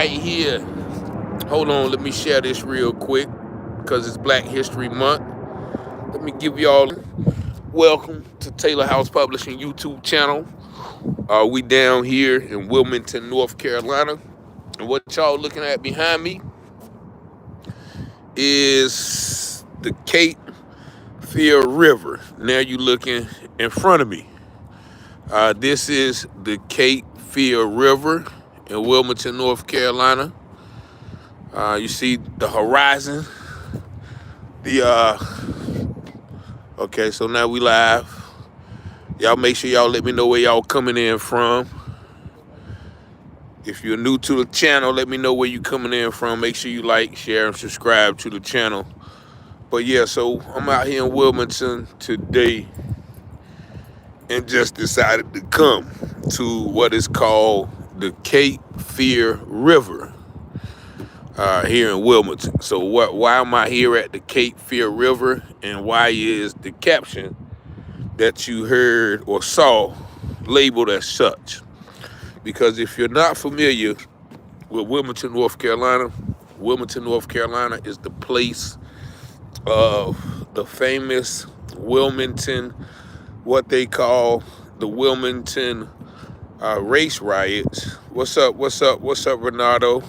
right here. Hold on, let me share this real quick because it's Black History Month. Let me give y'all welcome to Taylor House Publishing YouTube channel. We down here in Wilmington, North Carolina. And what y'all looking at behind me is the Cape Fear River. Now you looking in front of me. This is the Cape Fear River in Wilmington, North Carolina. You see the horizon. Okay, so now we live. Y'all make sure y'all let me know where y'all coming in from. If you're new to the channel, let me know where you coming in from. Make sure you like, share, and subscribe to the channel. But yeah, so I'm out here in Wilmington today and just decided to come to what is called the Cape Fear River here in Wilmington. So why am I here at the Cape Fear River, and why is the caption that you heard or saw labeled as such? Because if you're not familiar with Wilmington, North Carolina is the place of the famous Wilmington, what they call the Wilmington race riots. What's up, Renato?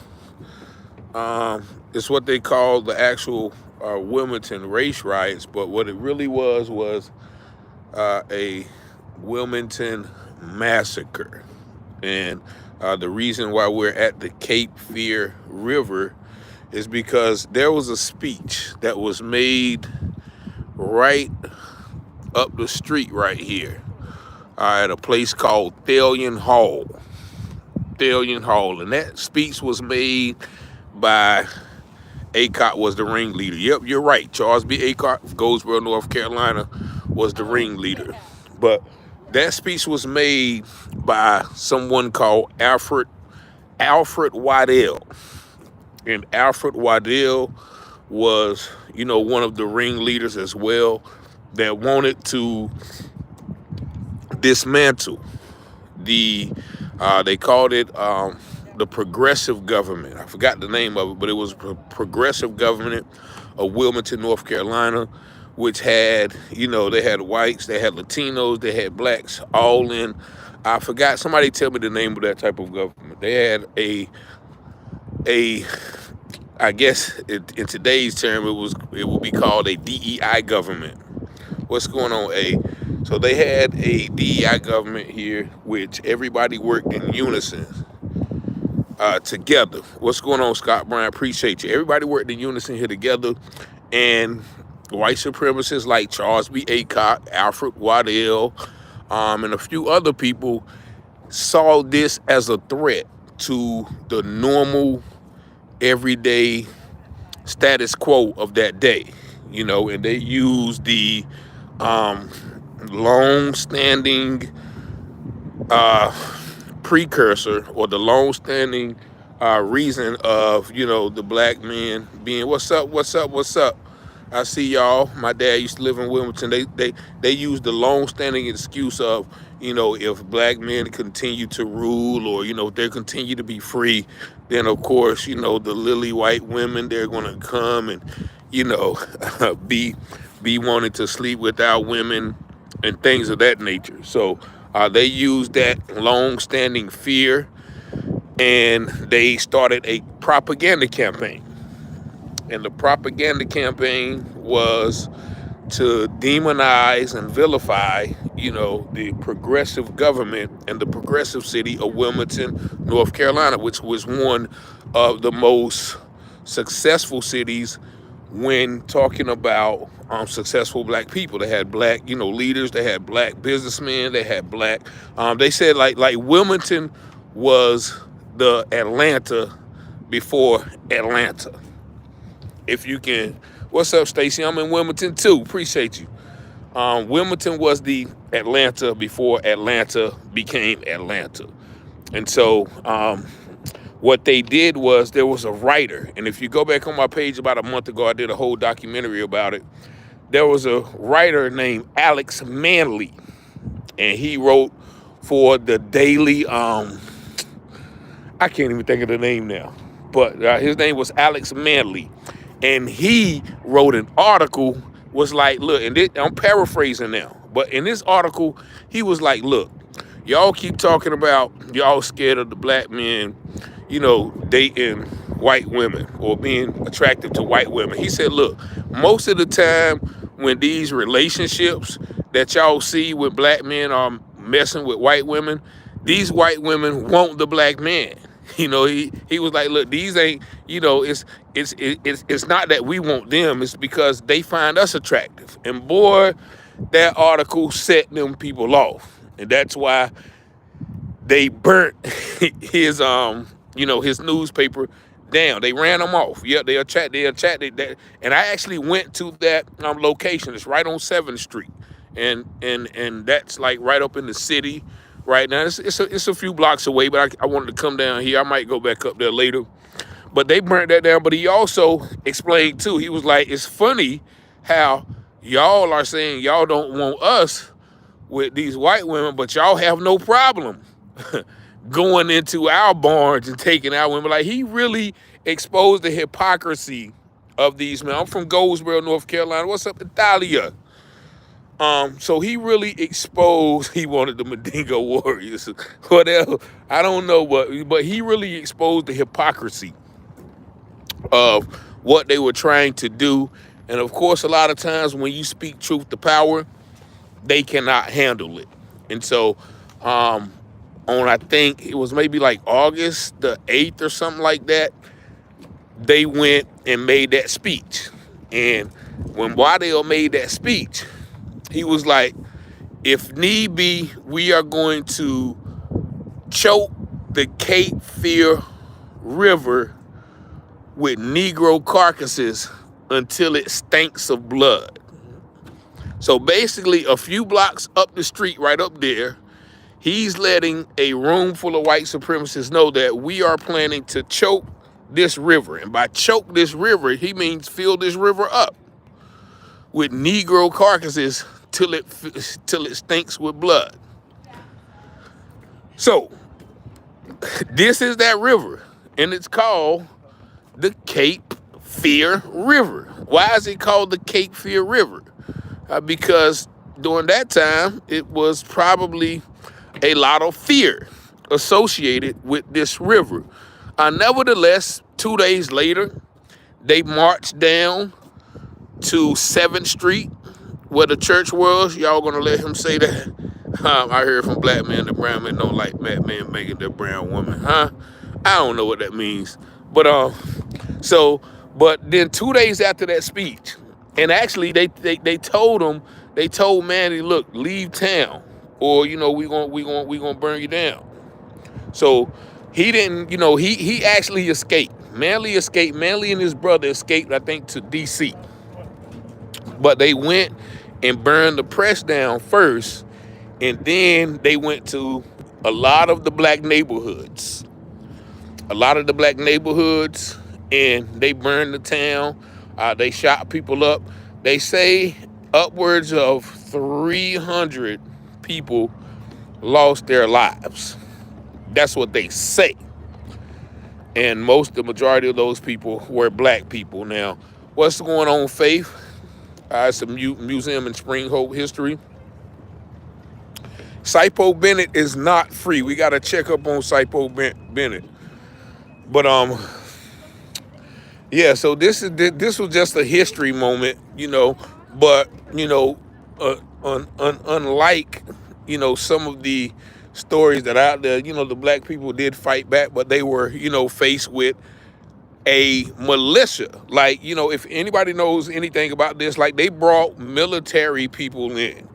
It's what they call the actual Wilmington race riots, but what it really was a Wilmington massacre. And the reason why we're at the Cape Fear River is because there was a speech that was made right up the street right here at a place called Thallion Hall. And that speech was made by Boycott was the ringleader. Yep, you're right. Charles B. Boycott of Goldsboro, North Carolina was the ringleader. But that speech was made by someone called Alfred Waddell. And Alfred Waddell was, one of the ringleaders as well that wanted to dismantle they called it the progressive government. I forgot the name of it, but it was a progressive government of Wilmington, North Carolina, which had, they had whites, they had Latinos, they had blacks, all in. I forgot. Somebody tell me the name of that type of government. They had I guess in today's term, it would be called a DEI government. What's going on, A? So they had a DEI government here, which everybody worked in unison together. What's going on, Scott Bryan? Appreciate you. Everybody worked in unison here together, and white supremacists like Charles B. Boycott, Alfred Waddell, and a few other people saw this as a threat to the normal, everyday status quo of that day, and they used the long-standing precursor, or the long-standing reason of, the black men being, what's up? I see y'all. My dad used to live in Wilmington. They used the long-standing excuse of, if black men continue to rule, or, if they continue to be free, then of course, the lily white women, they're going to come and, be wanting to sleep with our women and things of that nature. So they used that long-standing fear, and they started a propaganda campaign. And the propaganda campaign was to demonize and vilify, the progressive government and the progressive city of Wilmington, North Carolina, which was one of the most successful cities when talking about successful black people. They had black, leaders. They had black businessmen. They had black. They said like Wilmington was the Atlanta before Atlanta. If you can, what's up, Stacy? I'm in Wilmington too. Appreciate you. Wilmington was the Atlanta before Atlanta became Atlanta. And so what they did was, there was a writer, and if you go back on my page about a month ago, I did a whole documentary about it. There was a writer named Alex Manley, and he wrote for the Daily, I can't even think of the name now. but his name was Alex Manley, and he wrote an article. Was like, look, and I'm paraphrasing now, but in this article, he was like, look, y'all keep talking about y'all scared of the black men, dating white women or being attractive to white women. He said, look, most of the time when these relationships that y'all see with black men are messing with white women, these white women want the black man. He was like, look, these ain't, it's not that we want them, it's because they find us attractive. And boy, that article set them people off. And that's why they burnt his his newspaper down. They ran him off. Yeah, they attracted that. And I actually went to that location. It's right on 7th Street. And that's like right up in the city right now. It's a few blocks away, but I wanted to come down here. I might go back up there later. But they burnt that down. But he also explained too, he was like, it's funny how y'all are saying y'all don't want us with these white women, but y'all have no problem going into our barns and taking our women. Like, he really exposed the hypocrisy of these men. I'm from Goldsboro, North Carolina. What's up, Italia? So he really exposed, he wanted the Mandingo warriors. Whatever. I don't know what, but he really exposed the hypocrisy of what they were trying to do. And of course, a lot of times when you speak truth to power, they cannot handle it. And so, I think it was maybe like August the 8th or something like that, they went and made that speech. And when Waddell made that speech, he was like, if need be, we are going to choke the Cape Fear River with Negro carcasses until it stinks of blood. So basically, a few blocks up the street, right up there, he's letting a room full of white supremacists know that we are planning to choke this river. And by choke this river, he means fill this river up with Negro carcasses till it stinks with blood. So this is that river, and it's called the Cape Fear River. Why is it called the Cape Fear River? Because during that time, it was probably a lot of fear associated with this river. Nevertheless, 2 days later, they marched down to 7th Street, where the church was. Y'all gonna let him say that? I heard from black men that brown men don't like black men making their brown woman. I don't know what that means. But but then 2 days after that speech, and actually they told him, they told Manny, look, leave town, or we gonna burn you down. So he didn't, he actually escaped. Manly escaped. Manly and his brother escaped, I think, to DC. But they went and burned the press down first, and then they went to a lot of the black neighborhoods. And they burned the town. They shot people up. They say upwards of 300 people lost their lives. That's what they say. And the majority of those people were black people. Now, what's going on, Faith? It's a museum in Spring Hope history. Saipo Bennett is not free. We got to check up on Saipo Bennett. But yeah. So this was just a history moment, But unlike some of the stories that are out there, the black people did fight back, but they were faced with a militia. Like, if anybody knows anything about this, like, they brought military people in,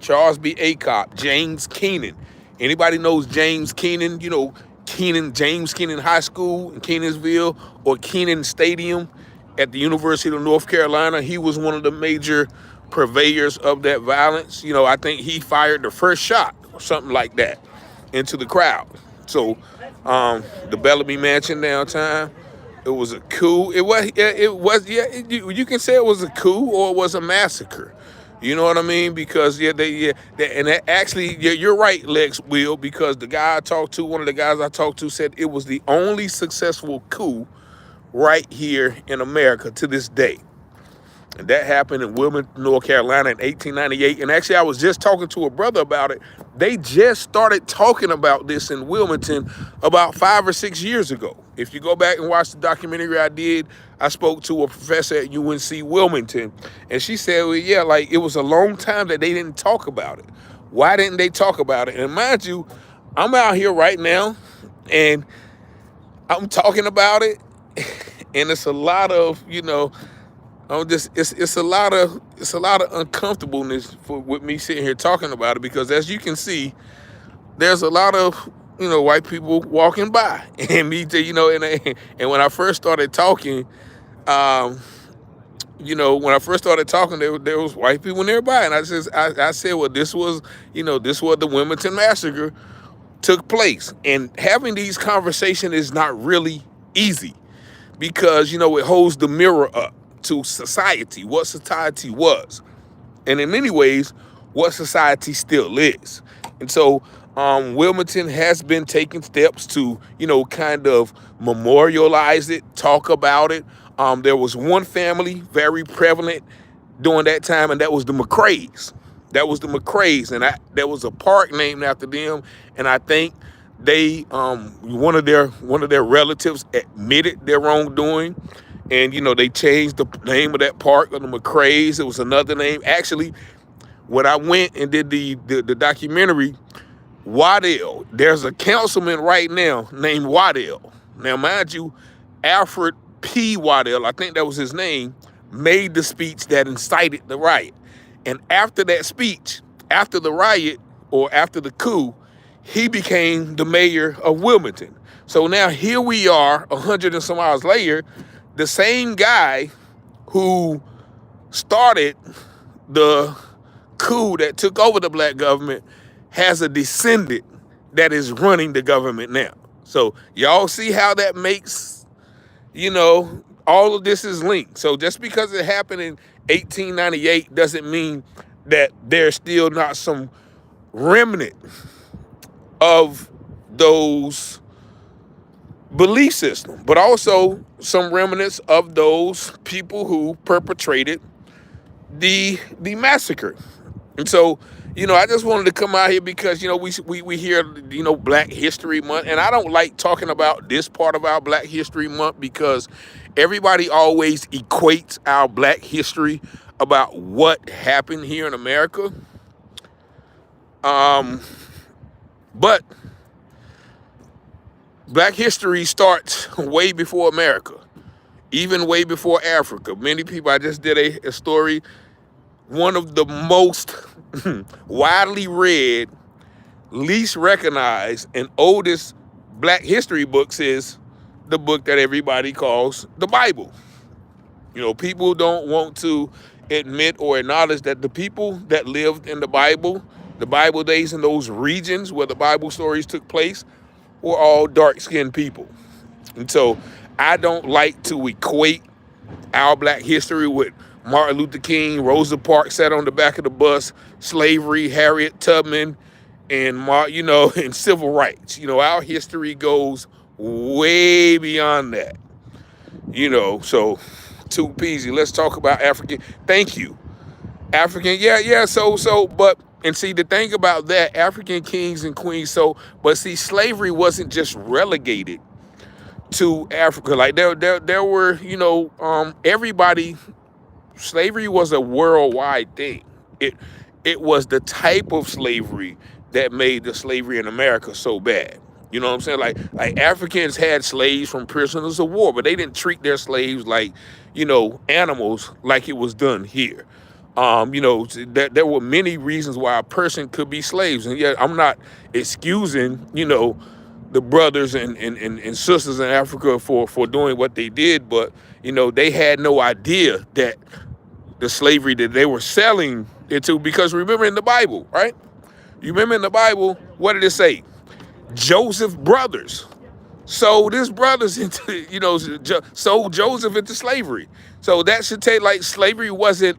Charles B. Aycock, James Keenan. Anybody knows James Keenan, James Keenan High School in Kenansville, or Keenan Stadium at the University of North Carolina? He was one of the major purveyors of that violence. I think he fired the first shot or something like that into the crowd. So the Bellamy Mansion downtown, it was a coup. You can say it was a coup or it was a massacre. You know what I mean? Because and that actually, you're right, Lex Will, because the guy I talked to, one of the guys I talked to, said it was the only successful coup right here in America to this day. And that happened in Wilmington, North Carolina in 1898. And actually, I was just talking to a brother about it. They just started talking about this in Wilmington about 5 or 6 years ago. If you go back and watch the documentary I did, I spoke to a professor at UNC Wilmington, and she said, well, yeah, like it was a long time that they didn't talk about it. Why didn't they talk about it? And mind you, I'm out here right now, and I'm talking about it, and it's a lot of, it's a lot of uncomfortableness with me sitting here talking about it, because as you can see, there's a lot of white people walking by, and and when I first started talking, there was white people nearby, and I said, well, this was the Wilmington massacre took place, and having these conversations is not really easy, because it holds the mirror up to society, what society was, and in many ways, what society still is. And so Wilmington has been taking steps to, kind of memorialize it, talk about it. There was one family very prevalent during that time, and that was the McCraes. And there was a park named after them. And I think they, one of their relatives admitted their wrongdoing, and they changed the name of that park of the McCraes. It was another name. Actually, when I went and did the documentary, Waddell, there's a councilman right now named Waddell. Now, mind you, Alfred P. Waddell, I think that was his name, made the speech that incited the riot. And after that speech, after the riot, or after the coup, he became the mayor of Wilmington. So now here we are, 100 and some hours later, the same guy who started the coup that took over the black government has a descendant that is running the government now. So y'all see how that makes, all of this is linked. So just because it happened in 1898 doesn't mean that there's still not some remnant of those belief system, but also some remnants of those people who perpetrated the massacre. And so, I just wanted to come out here because, we hear, Black History Month, and I don't like talking about this part of our Black History Month because everybody always equates our Black history about what happened here in America. But Black history starts way before America, even way before Africa. Many people, I just did a story, one of the most widely read, least recognized, and oldest Black history books is the book that everybody calls the Bible. People don't want to admit or acknowledge that the people that lived in the Bible days in those regions where the Bible stories took place, were all dark-skinned people. And so I don't like to equate our Black history with Martin Luther King, Rosa Parks sat on the back of the bus, slavery, Harriet Tubman, and and civil rights. Our history goes way beyond that. So too peasy. Let's talk about African. Thank you. African, yeah. And see, the thing about that, African kings and queens, but see, slavery wasn't just relegated to Africa. Like there were, everybody, slavery was a worldwide thing. It was the type of slavery that made the slavery in America so bad. You know what I'm saying? Like Africans had slaves from prisoners of war, but they didn't treat their slaves like, animals like it was done here. There were many reasons why a person could be slaves. And yet I'm not excusing, the brothers and sisters in Africa for doing what they did, but, they had no idea that the slavery that they were selling into, because remember in the Bible, right? You remember in the Bible, what did it say? Joseph's brothers sold his brothers into, sold Joseph into slavery. So that should take, like, slavery wasn't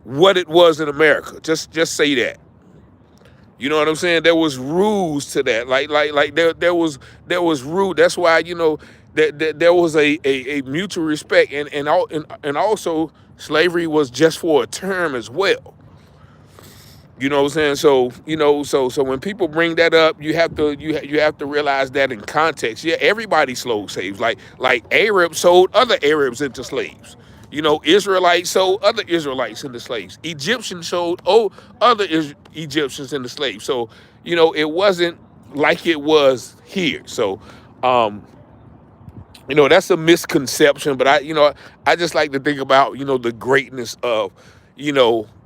what it was in America. Just say that. You know what I'm saying? There was rules to that. Like there was rule. That's why, that there was a mutual respect, and also slavery was just for a term as well. You know what I'm saying? So, so when people bring that up, you have to realize that in context. Yeah, everybody sold slaves. Like Arabs sold other Arabs into slaves. Israelites sold other Israelites into slaves. Egyptians sold other Egyptians into slaves. So, it wasn't like it was here. So, um, that's a misconception, but I just like to think about, the greatness of,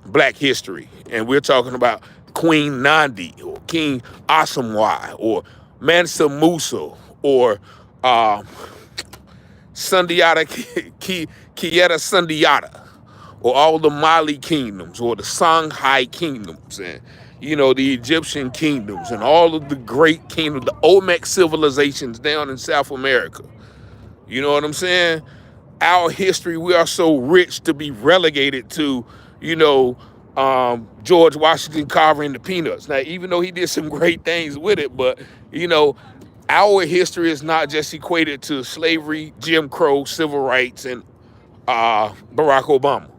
black history. And we're talking about Queen Nandi or King Asamwai or Mansa Musa or uh, Sundiata Kieta Sundiata or all the Mali kingdoms or the Songhai kingdoms and, the Egyptian kingdoms and all of the great kingdoms, the Olmec civilizations down in South America. You know what I'm saying? Our history, we are so rich to be relegated to, George Washington carving the peanuts. Now, even though he did some great things with it, but, our history is not just equated to slavery, Jim Crow, civil rights, and Barack Obama.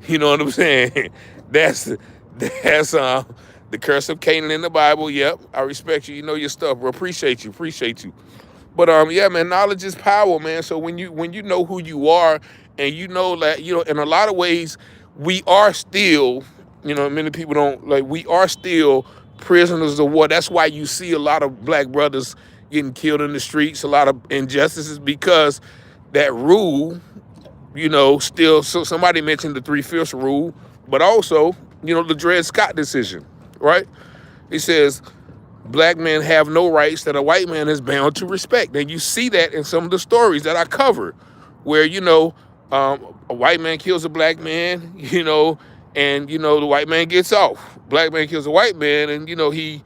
You know what I'm saying? That's the curse of Canaan in the Bible. Yep, I respect you. You know your stuff, bro. Appreciate you. But yeah, man, knowledge is power, man. So when you know who you are, and you know that, in a lot of ways, we are still, many people don't like, we are still prisoners of war. That's why you see a lot of black brothers getting killed in the streets, a lot of injustices, because that rule, still. So somebody mentioned the 3/5 rule, but also, the Dred Scott decision, right? He says black men have no rights that a white man is bound to respect. And you see that in some of the stories that I covered, where, a white man kills a black man, and, the white man gets off. Black man kills a white man and, he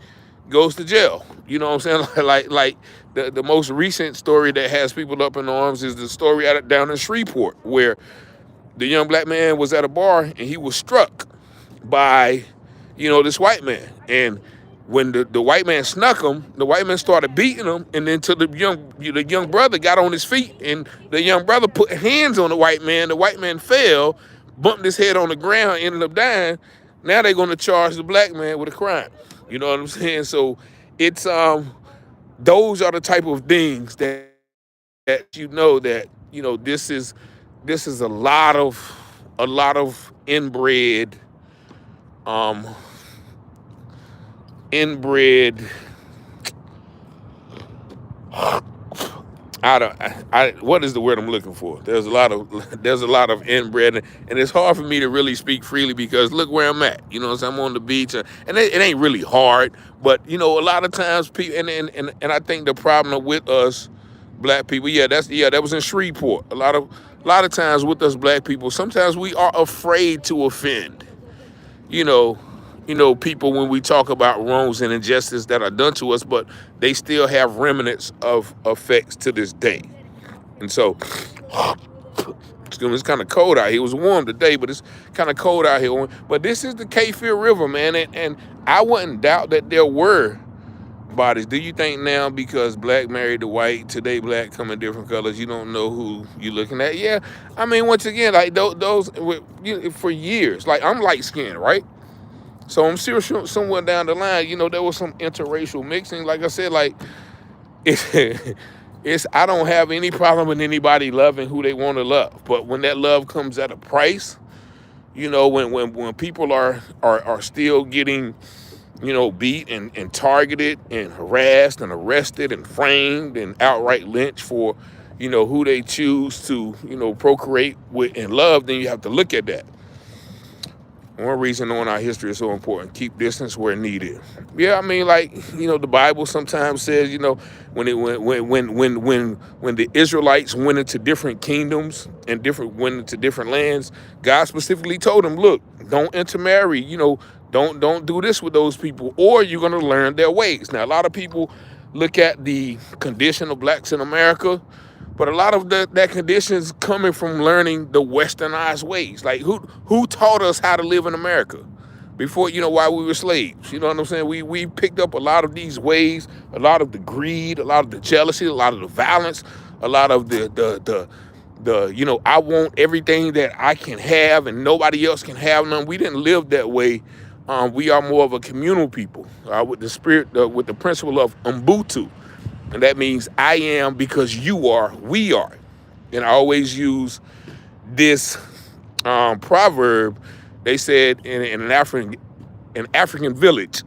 goes to jail. You know what I'm saying? Like the most recent story that has people up in arms is the story down in Shreveport, where the young black man was at a bar and he was struck by, this white man. And when the white man snuck him, the white man started beating him, and then till the young brother got on his feet, and the young brother put hands on the white man. The white man fell, bumped his head on the ground, ended up dying. Now they're going to charge the black man with a crime. You know what I'm saying? So it's those are the type of things that that this is a lot of um inbred. What is the word I'm looking for? There's a lot of inbred, and it's hard for me to really speak freely because look where I'm at. You know, so I'm on the beach, and it ain't really hard, but a lot of times people, and I think the problem with us black people, that was in Shreveport. A lot of times with us black people, sometimes we are afraid to offend. You know, people when we talk about wrongs and injustice that are done to us, but they still have remnants of effects to this day. And so it's kind of cold out here. It was warm today, but it's kind of cold out here. But this is the Kayfield River, man, and I wouldn't doubt that there were bodies. Do you think now because black married to white, today black come in different colors, you don't know who you're looking at? Yeah, I mean, once again, like those for years, like I'm light skinned, right? So I'm sure somewhere down the line, there was some interracial mixing. Like I said, like it's I don't have any problem with anybody loving who they want to love, but when that love comes at a price, when people are still getting beat and targeted and harassed and arrested and framed and outright lynched for who they choose to procreate with and love, then you have to look at that. One reason knowing our history is so important: keep distance where needed. Yeah, I mean, like the Bible sometimes says, when the Israelites went into different kingdoms and went into different lands, God specifically told them, look, don't intermarry. Don't do this with those people, or you're gonna learn their ways. Now, a lot of people look at the condition of blacks in America But a lot of that condition is coming from learning the westernized ways. Like who taught us how to live in America before, while we were slaves? You know what I'm saying? We picked up a lot of these ways, a lot of the greed, a lot of the jealousy, a lot of the violence, a lot of the I want everything that I can have and nobody else can have none. We didn't live that way. We are more of a communal people with the spirit, with the principle of Ubuntu. And that means I am because you are, we are. And I always use this proverb. They said in an African village,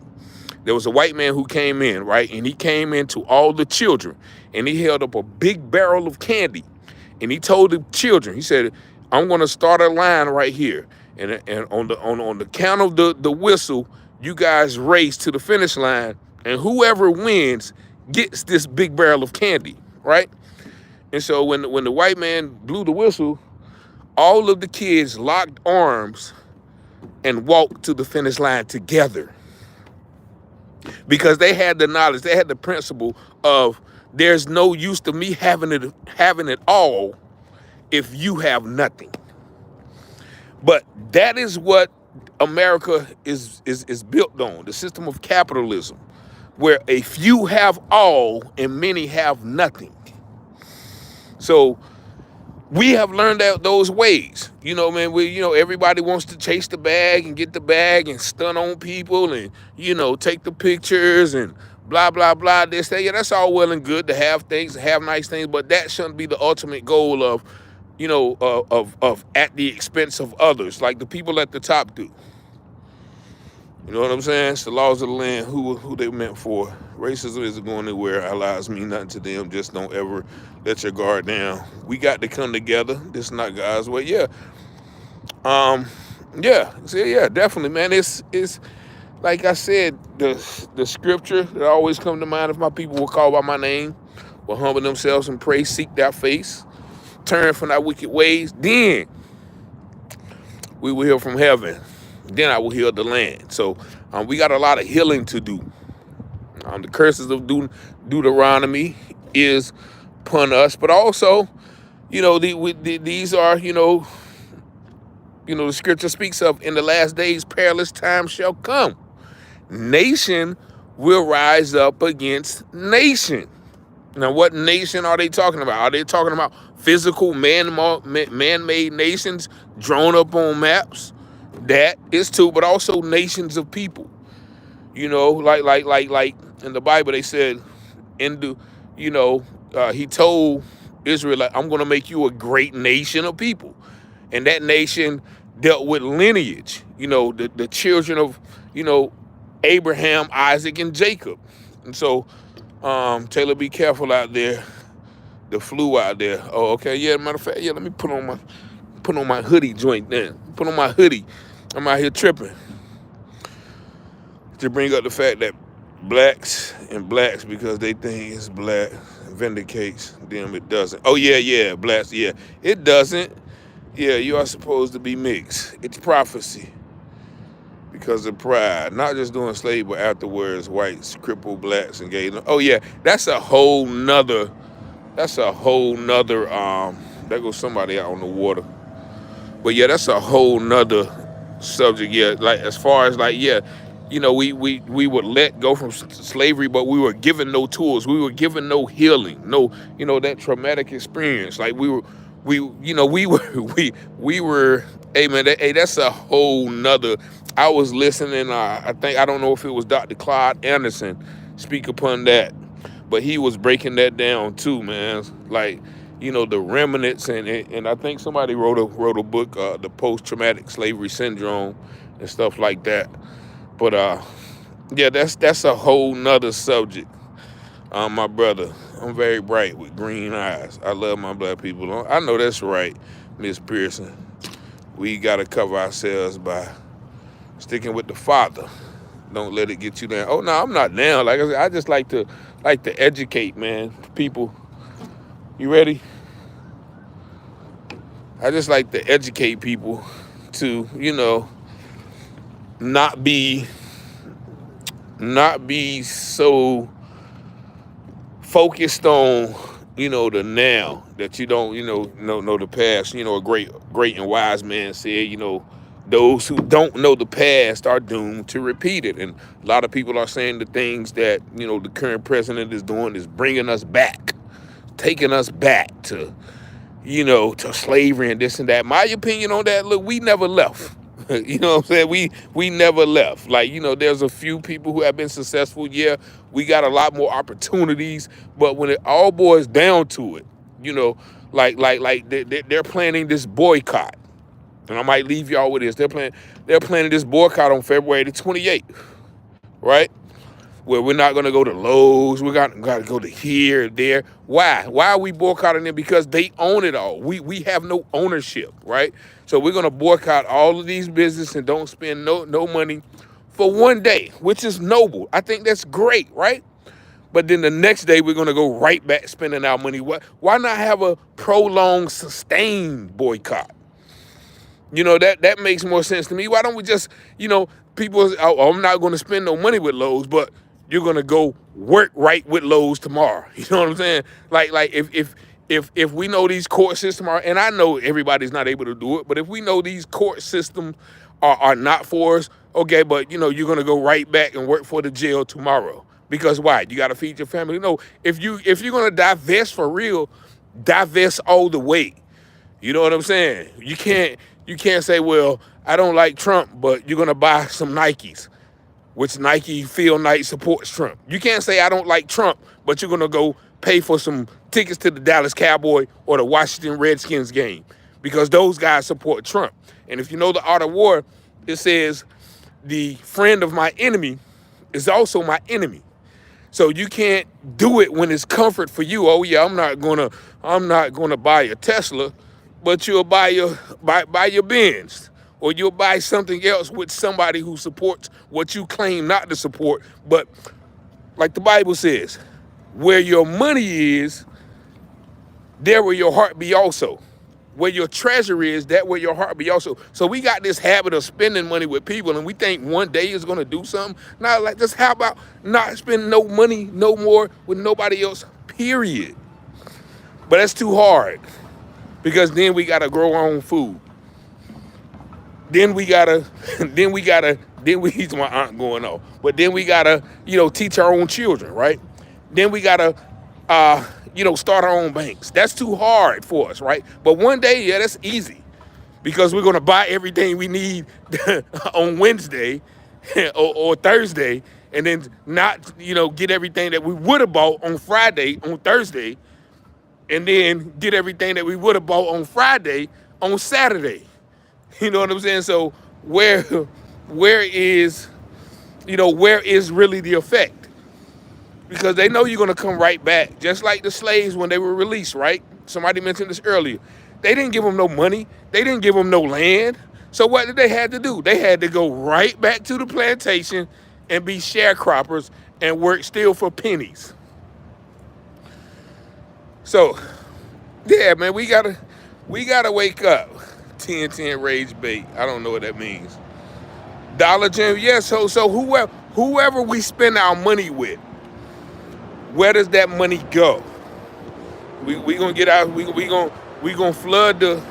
there was a white man who came in, right? And he came into all the children and he held up a big barrel of candy. And he told the children, he said, I'm going to start a line right here. And on the count of the whistle, you guys race to the finish line. And whoever wins gets this big barrel of candy, right? And so when the white man blew the whistle, all of the kids locked arms and walked to the finish line together. Because they had the knowledge, they had the principle of there's no use to me having it all if you have nothing. But that is what America is built on, the system of capitalism, where a few have all and many have nothing. So we have learned out those ways. Man, everybody wants to chase the bag and get the bag and stun on people and, take the pictures and blah, blah, blah, this, that. Yeah, that's all well and good to have things, have nice things, but that shouldn't be the ultimate goal of, of at the expense of others, like the people at the top do. You know what I'm saying? It's the laws of the land, who they meant for. Racism isn't going anywhere. Our lives mean nothing to them. Just don't ever let your guard down. We got to come together. This is not God's way. Yeah. Yeah, definitely, man. It's like I said, the scripture that always come to mind, if my people will call by my name, will humble themselves and pray, seek their face, turn from their wicked ways, then we will hear from heaven. Then I will heal the land. So we got a lot of healing to do. The curses of Deuteronomy is upon us, but also, these are, the scripture speaks of in the last days, perilous times shall come. Nation will rise up against nation. Now, what nation are they talking about? Are they talking about physical man-made nations drawn up on maps? That is too, but also nations of people. Like in the Bible, they said, he told Israel, like, I'm going to make you a great nation of people. And that nation dealt with lineage, the children of, Abraham, Isaac, and Jacob. And so, Taylor, be careful out there. The flu out there. Oh, okay. Yeah, matter of fact, let me put on my hoodie joint then. Put on my hoodie. I'm out here tripping. To bring up the fact that blacks because they think it's black vindicates them, it doesn't. Oh yeah, blacks, yeah. It doesn't. Yeah, you are supposed to be mixed. It's prophecy. Because of pride. Not just doing slave, but afterwards, whites, crippled blacks, and gays. Oh yeah, that's a whole nother, there goes somebody out on the water. But yeah, that's a whole nother subject. Yeah, like as far as like, yeah, we would let go from slavery, but we were given no tools. We were given no healing, no, that traumatic experience. Like we were, hey man, that's a whole nother. I was listening, I don't know if it was Dr. Clyde Anderson speak upon that, but he was breaking that down too, man. Like, the remnants, and I think somebody wrote a book, the post-traumatic slavery syndrome and stuff like that. But yeah, that's a whole nother subject. My brother, I'm very bright with green eyes. I love my black people. I know that's right, Miss Pearson. We gotta cover ourselves by sticking with the Father. Don't let it get you down. Oh no, I'm not down. Like I said, I just like to educate, man, people. You ready? I just like to educate people to, not be so focused on you know, the now, that you don't, you know the past. You know, a great and wise man said, you know, those who don't know the past are doomed to repeat it. And a lot of people are saying the things that, you know, the current president is doing is bringing us back, taking us back to, you know, to slavery and this and that. My opinion on that, look, we never left. You know what I'm saying? We never left. Like, you know, there's a few people who have been successful. Yeah, we got a lot more opportunities, but when it all boils down to it, you know, like they're planning this boycott. And I might leave y'all with this. They're planning this boycott on February the 28th, right? Where we're not going to go to Lowe's. We got to go to here, there. Why? Why are we boycotting them? Because they own it all. We have no ownership, right? So we're going to boycott all of these businesses and don't spend no money for one day, which is noble. I think that's great, right? But then the next day we're going to go right back spending our money. Why not have a prolonged, sustained boycott? You know, that makes more sense to me. Why don't we just, you know, people, oh, I'm not going to spend no money with Lowe's, but you're going to go work right with Lowe's tomorrow. You know what I'm saying? Like if we know these court systems are, and I know everybody's not able to do it, but if we know these court systems are not for us, okay, but, you know, you're going to go right back and work for the jail tomorrow. Because why? You got to feed your family. No, if you're going to divest for real, divest all the way. You know what I'm saying? You can't say, well, I don't like Trump, but you're going to buy some Nikes, which Nike Phil Knight supports Trump. You can't say I don't like Trump, but you're going to go pay for some tickets to the Dallas Cowboy or the Washington Redskins game because those guys support Trump. And if you know the art of war, it says the friend of my enemy is also my enemy. So you can't do it when it's comfort for you. Oh yeah, I'm not gonna buy a Tesla, but you'll buy your Benz, or you'll buy something else with somebody who supports what you claim not to support. But like the Bible says, where your money is, there will your heart be also. Where your treasure is, that where your heart be also. So we got this habit of spending money with people, and we think one day is going to do something. Now, like, just how about not spend no money no more with nobody else, period. But that's too hard, because then we got to grow our own food. Then we he's my aunt going off. But then we got to, you know, teach our own children, right? Then we got to, you know, start our own banks. That's too hard for us, right? But one day, yeah, that's easy, because we're going to buy everything we need on Wednesday or Thursday, and then not, you know, get everything that we would have bought on Friday, on Thursday, and then get everything that we would have bought on Friday on Saturday. You know what I'm saying? So where is really the effect? Because they know you're going to come right back, just like the slaves when they were released, right? Somebody mentioned this earlier. They didn't give them no money. They didn't give them no land. So what did they have to do? They had to go right back to the plantation and be sharecroppers and work still for pennies. So, yeah, man, we gotta wake up. 10-10 rage bait. I don't know what that means. Dollar General, yeah. So whoever we spend our money with, where does that money go? We gonna get out. We gonna flood the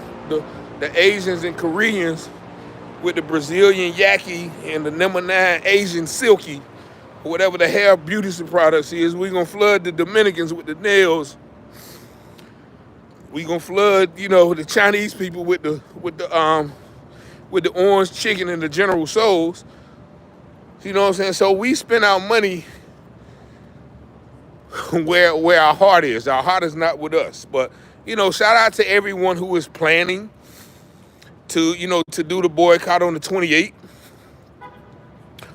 Asians and Koreans with the Brazilian Yaki and the number 9 Asian Silky, or whatever the hair beauty products is. We gonna flood the Dominicans with the nails. We gonna flood, you know, the Chinese people with the orange chicken and the General Tso's. You know what I'm saying? So we spend our money where our heart is. Our heart is not with us. But, you know, shout out to everyone who is planning to do the boycott on the 28th.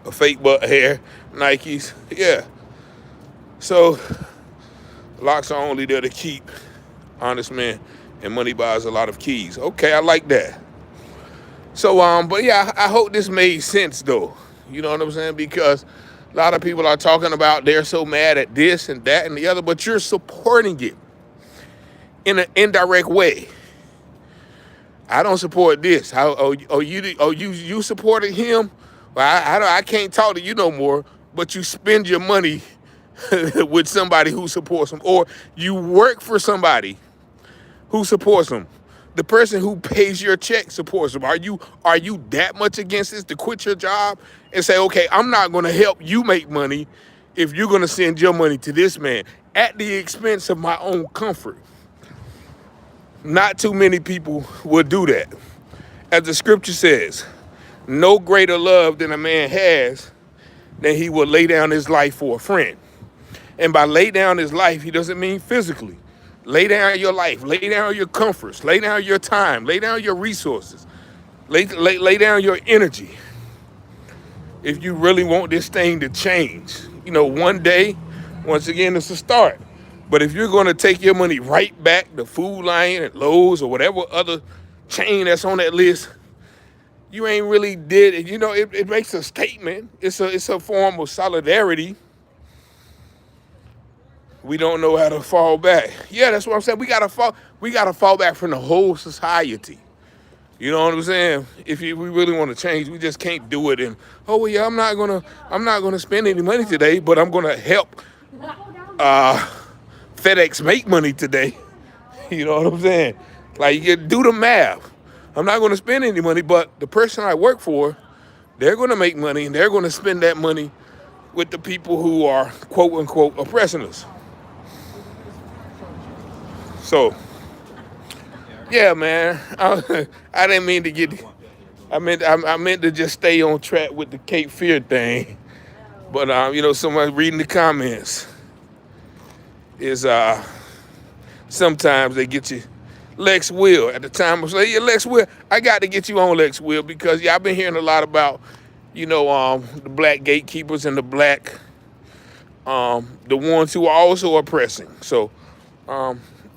A fake butt hair, Nikes, yeah. So locks are only there to keep. Honest man, and money buys a lot of keys. Okay, I like that. So, but yeah, I hope this made sense though. You know what I'm saying? Because a lot of people are talking about they're so mad at this and that and the other, but you're supporting it in an indirect way. I don't support this. You supported him? Well, I can't talk to you no more. But you spend your money with somebody who supports them, or you work for somebody who supports them. The person who pays your check supports them. Are you that much against this to quit your job and say, okay, I'm not going to help you make money if you're going to send your money to this man at the expense of my own comfort? Not too many people will do that. As the scripture says, no greater love than a man has than he will lay down his life for a friend. And by lay down his life, he doesn't mean physically. Lay down your life, lay down your comforts, lay down your time, lay down your resources, lay down your energy. If you really want this thing to change, one day, once again, it's a start. But if you're going to take your money right back to Food Lion and Lowe's or whatever other chain that's on that list, you ain't really did it. It makes a statement. It's a form of solidarity. We don't know how to fall back. Yeah, that's what I'm saying. We gotta fall back from the whole society. You know what I'm saying? If we really want to change, we just can't do it. And well, yeah, I'm not gonna spend any money today, but I'm gonna help FedEx make money today. You know what I'm saying? Like, you do the math. I'm not gonna spend any money, but the person I work for, they're gonna make money, and they're gonna spend that money with the people who are quote unquote oppressing us. So, yeah, man, I didn't mean to get. I meant to just stay on track with the Cape Fear thing, but somebody reading the comments is sometimes they get you. Lex Will at the time I was like, yeah, Lex Will, I got to get you on Lex Will because I've been hearing a lot about the black gatekeepers and the black the ones who are also oppressing. So.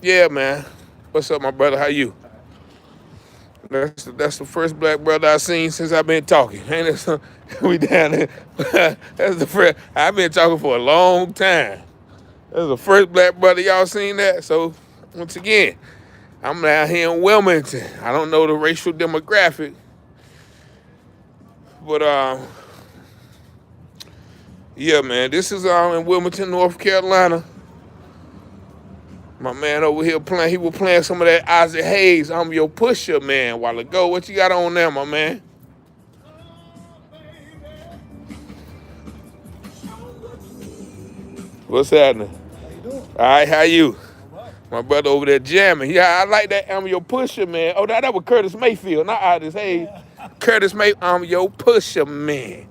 Yeah, man. What's up, my brother? How you? That's the first black brother I've seen since I've been talking. Ain't it? We down there. That's the first. I've been talking for a long time. That's the first black brother y'all seen that. So once again, I'm out here in Wilmington. I don't know the racial demographic, but yeah, man. This is in Wilmington, North Carolina. My man over here playing, he was playing some of that Isaac Hayes, I'm Your Pusher, man, a while ago. What you got on there, my man? What's happening? How you doing? All right, how you? All right. My brother over there jamming. Yeah, I like that I'm Your Pusher, man. Oh, that was Curtis Mayfield, not Isaac Hayes. Yeah. Curtis Mayfield, I'm Your Pusher, man.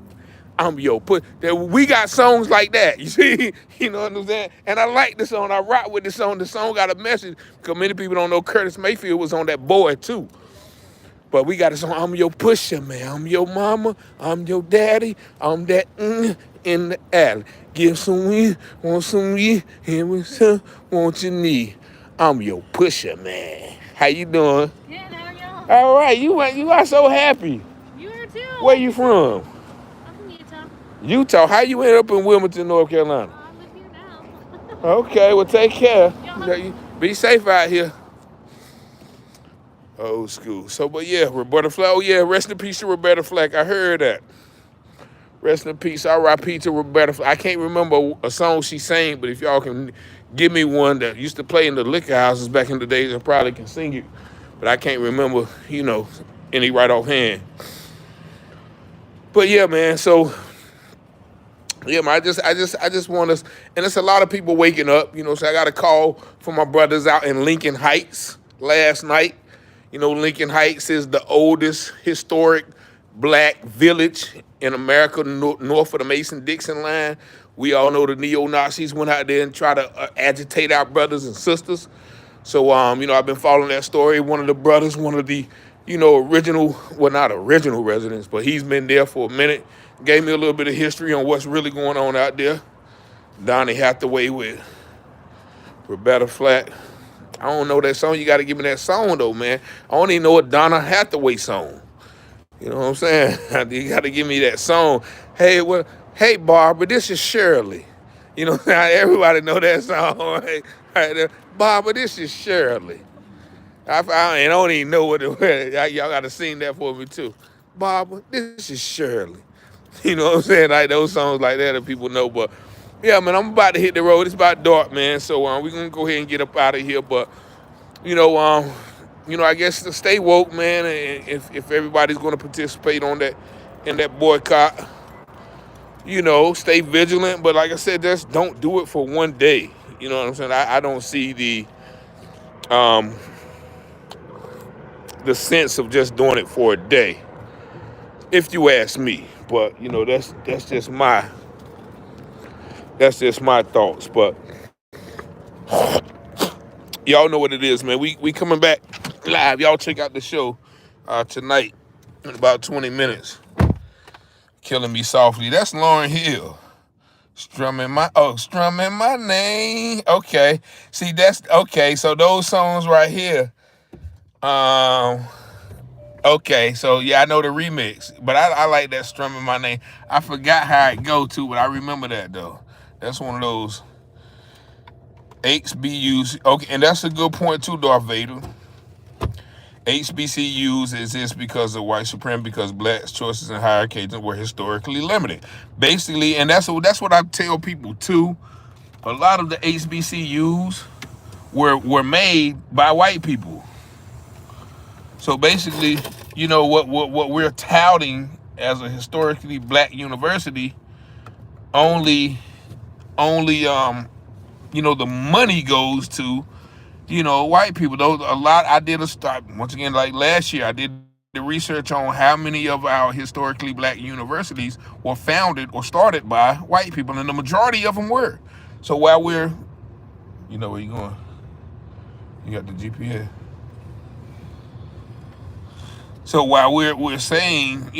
I'm your put. We got songs like that. You see, you know what I'm saying. And I like the song. I rock with the song. The song got a message because many people don't know Curtis Mayfield was on that Boy too. But we got a song. I'm your pusher, man. I'm your mama. I'm your daddy. I'm that in the alley. Give some weed, want some weed, and we some want your knee. I'm your pusher, man. How you doing? Good, how are y'all? All right, you are so happy. You are too. Where you from? I'm from Utah. Utah. How you end up in Wilmington, North Carolina? I live here now. Okay, well, take care. Yeah. Be safe out here. Old school. So, but yeah, Roberta Flack. Oh, yeah, rest in peace to Roberta Flack. I heard that. Rest in peace. R.I.P. to Roberta Flack. I can't remember a song she sang, but if y'all can give me one that used to play in the liquor houses back in the days, I probably can sing it. But I can't remember, any right offhand. But yeah, man, so yeah, man, I just want us, and it's a lot of people waking up, so I got a call from my brothers out in Lincoln Heights last night. Lincoln Heights is the oldest historic black village in America, north of the Mason-Dixon line. We all know the neo-Nazis went out there and tried to agitate our brothers and sisters. So, I've been following that story. One of the brothers, one of the, original, well, not original residents, but he's been there for a minute. Gave me a little bit of history on what's really going on out there. Donnie Hathaway with Roberta Flack. I don't know that song. You got to give me that song, though, man. I only know a Donna Hathaway song. You know what I'm saying? You got to give me that song. Hey, Barbara, this is Shirley. Everybody know that song. Hey, Barbara, this is Shirley. I don't even know what it was. Y'all got to sing that for me, too. Barbara, this is Shirley. You know what I'm saying? Like those songs like that people know. But Yeah, man, I'm about to hit the road. It's about dark, man. So we're gonna go ahead and get up out of here. But you know, um, I guess to stay woke, man. And if everybody's gonna participate on that in that boycott, stay vigilant. But like I said, just don't do it for one day. You know what I'm saying? I don't see um the sense of just doing it for a day, if you ask me. But that's just my thoughts. But y'all know what it is, man. We coming back live. Y'all check out the show tonight in about 20 minutes. Killing Me Softly. That's Lauryn Hill. Strumming my name. Okay. See, that's okay. So those songs right here. Um, okay. So yeah, I know the remix, but I like that Strumming My Name. I forgot how it go to, but I remember that though. That's one of those HBUs. Okay, and that's a good point too, Darth Vader. HBCUs exist because of white supremacy, because blacks' choices in higher education were historically limited. Basically, and that's what I tell people too. A lot of the HBCUs were made by white people. So basically, what we're touting as a historically black university, only the money goes to white people. Those a lot. I did a start once again like last year. I did the research on how many of our historically black universities were founded or started by white people, and the majority of them were. So while we're, where you going? You got the GPS. So while we're saying,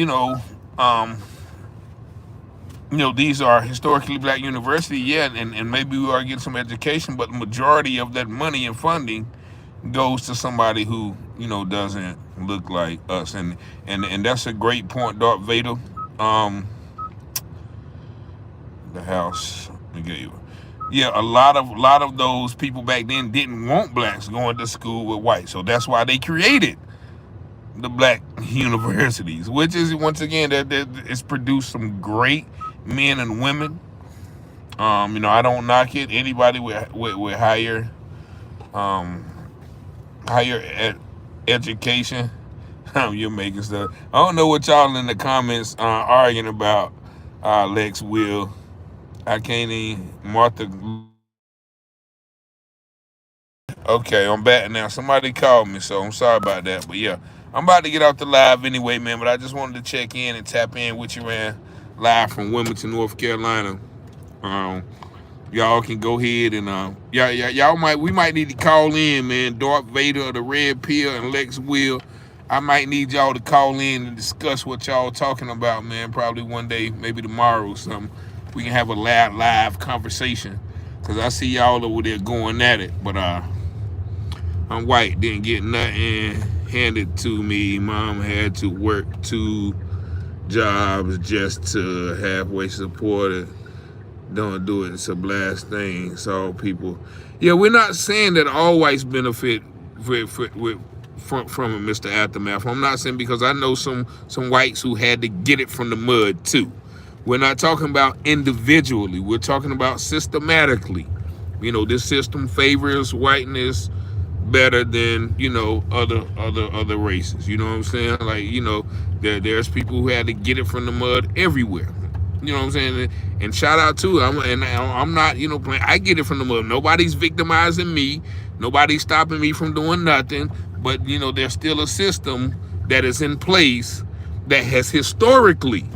these are historically black university, yeah, and maybe we are getting some education, but the majority of that money and funding goes to somebody who doesn't look like us, and that's a great point, Darth Vader. Um, the house, yeah, a lot of those people back then didn't want blacks going to school with whites, so that's why they created the black universities, which is once again that it's produced some great men and women. I don't knock it. Anybody with um, education, you're making stuff. I don't know what y'all in the comments arguing about. Lex Will, I can't even. Martha. Okay, I'm back now. Somebody called me, so I'm sorry about that. But yeah, I'm about to get off the live anyway, man. But I just wanted to check in and tap in with you, man. Live from Wilmington, North Carolina. Um, Y'all can go ahead and we might need to call in, man. Darth Vader of the Red Pill and Lex Will. I might need y'all to call in and discuss what y'all talking about, man. Probably one day, maybe tomorrow or something. We can have a live conversation. Cause I see y'all over there going at it. But I'm white, didn't get nothing handed to me. Mom had to work 2 jobs just to halfway support it. Don't do it. It's a blast thing. So people, yeah, we're not saying that all whites benefit from it, Mr. Aftermath. I'm not saying, because I know some whites who had to get it from the mud too. We're not talking about individually. We're talking about systematically. This system favors whiteness better than other races. You know what I'm saying? Like there's people who had to get it from the mud everywhere. You know what I'm saying? And shout out to I'm not playing. I get it from the mud. Nobody's victimizing me. Nobody's stopping me from doing nothing. But there's still a system that is in place that has historically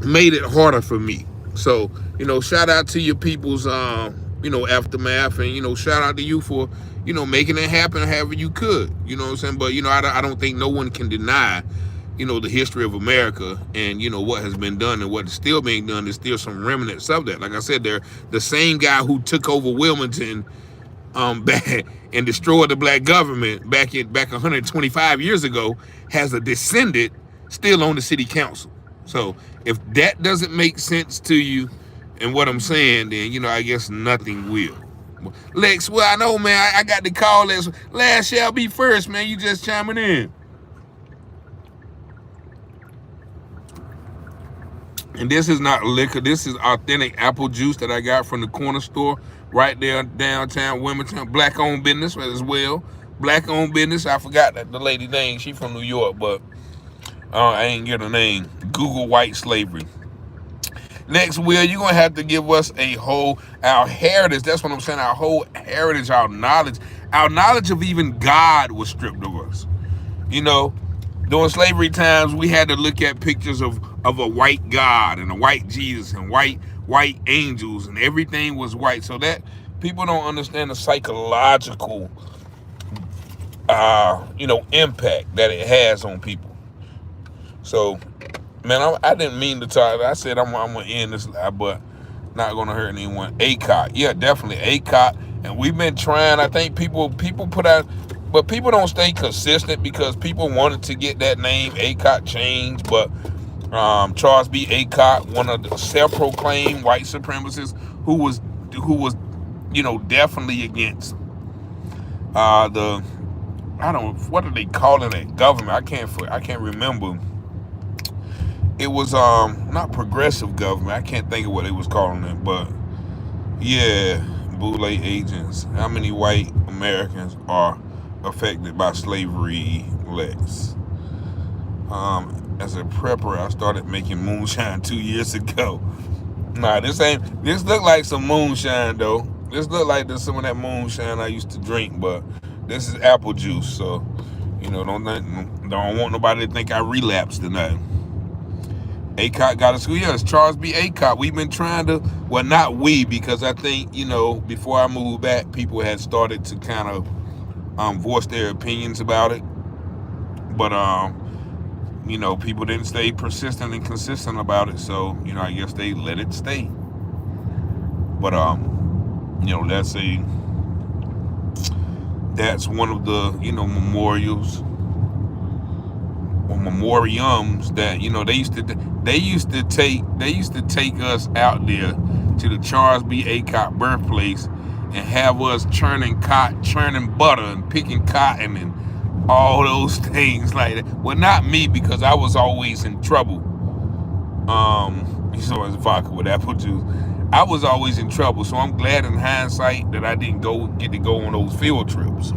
made it harder for me. So shout out to your people's aftermath, and shout out to you for making it happen however you could. You know what I'm saying? But I don't think no one can deny the history of America, and what has been done and what is still being done. Is still some remnants of that. Like I said, they're the same guy who took over Wilmington back and destroyed the black government back 125 years ago, has a descendant still on the city council. So if that doesn't make sense to you and what I'm saying, then I guess nothing will. Lex, well, I know, man. I got the call. Last shall be first, man. You just chiming in. And this is not liquor. This is authentic apple juice that I got from the corner store right there downtown Wilmington. Black owned business as well. Black owned business. I forgot that the lady name. She from New York, but I ain't get her name. Google white slavery. Next, Will, you're gonna have to give us our heritage. That's what I'm saying. Our whole heritage, our knowledge. Our knowledge of even God was stripped of us. You know, during slavery times, we had to look at pictures of a white God and a white Jesus and white angels, and everything was white. So that people don't understand the psychological, impact that it has on people. So, man, I didn't mean to talk. I said I'm gonna end this live, but not gonna hurt anyone. ACOT, yeah, definitely ACOT, and we've been trying. I think people put out, but people don't stay consistent because people wanted to get that name ACOT changed. But Charles B. ACOT, one of the self-proclaimed white supremacists, who was definitely against the I don't what are they calling it, government? I can't remember. It was not progressive government. I can't think of what they was calling it, but yeah, boule agents. How many white Americans are affected by slavery less? As a prepper, I started making moonshine 2 years ago. Nah, this look like some moonshine though. This look like some of that moonshine I used to drink, but this is apple juice, so don't want nobody to think I relapsed or nothing. ACOT got a school. Yeah, it's Charles B. ACOT. We've been trying to, well, not we, because I think, before I moved back, people had started to kind of voice their opinions about it. But, people didn't stay persistent and consistent about it. So, I guess they let it stay. But, that's one of the, memorials or memoriams that they used to take us out there to the Charles B. ACOT birthplace and have us churning butter and picking cotton and all those things like that. Well, not me, because I was always in trouble. It's vodka with apple juice. I was always in trouble, so I'm glad in hindsight that I didn't get to go on those field trips.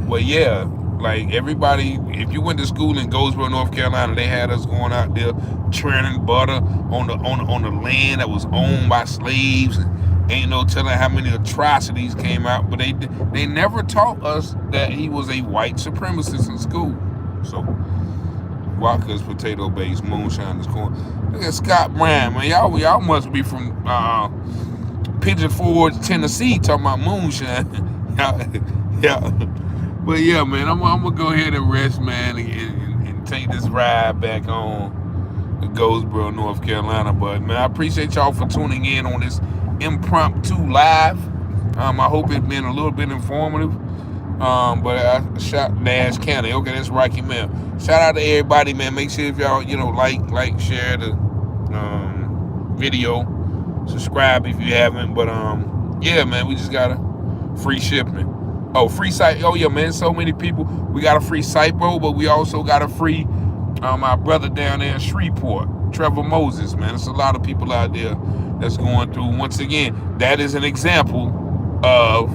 But yeah, like everybody, if you went to school in Goldsboro, North Carolina, they had us going out there churning butter on the land that was owned by slaves. And ain't no telling how many atrocities came out, but they never taught us that he was a white supremacist in school. So Walker's potato-based moonshine is corn. Look at Scott Brown, man. Y'all must be from Pigeon Forge, Tennessee, talking about moonshine. Yeah. But yeah, man, I'm gonna go ahead and rest, man, and take this ride back on to Goldsboro, North Carolina. But man, I appreciate y'all for tuning in on this impromptu live. I hope it's been a little bit informative. But I shout Nash County. Okay, that's Rocky Mail. Shout out to everybody, man. Make sure if y'all, like, share the video, subscribe if you haven't. But yeah, man, we just got a free shipment. Oh, free site. Oh yeah, man. So many people. We got a free Cypro, but we also got a free my brother down there in Shreveport, Trevor Moses, man. There's a lot of people out there that's going through. Once again, that is an example of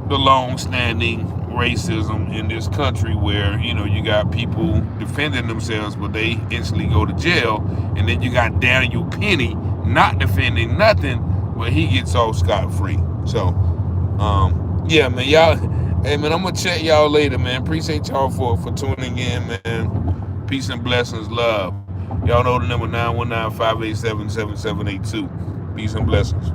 the long-standing racism in this country, where you got people defending themselves, but they instantly go to jail, and then you got Daniel Penny not defending nothing, but he gets off scot-free. So, yeah, man, y'all. Hey, man, I'm gonna check y'all later, man. Appreciate y'all for tuning in, man. Peace and blessings, love. Y'all know the number 919-587-7782. Peace and blessings.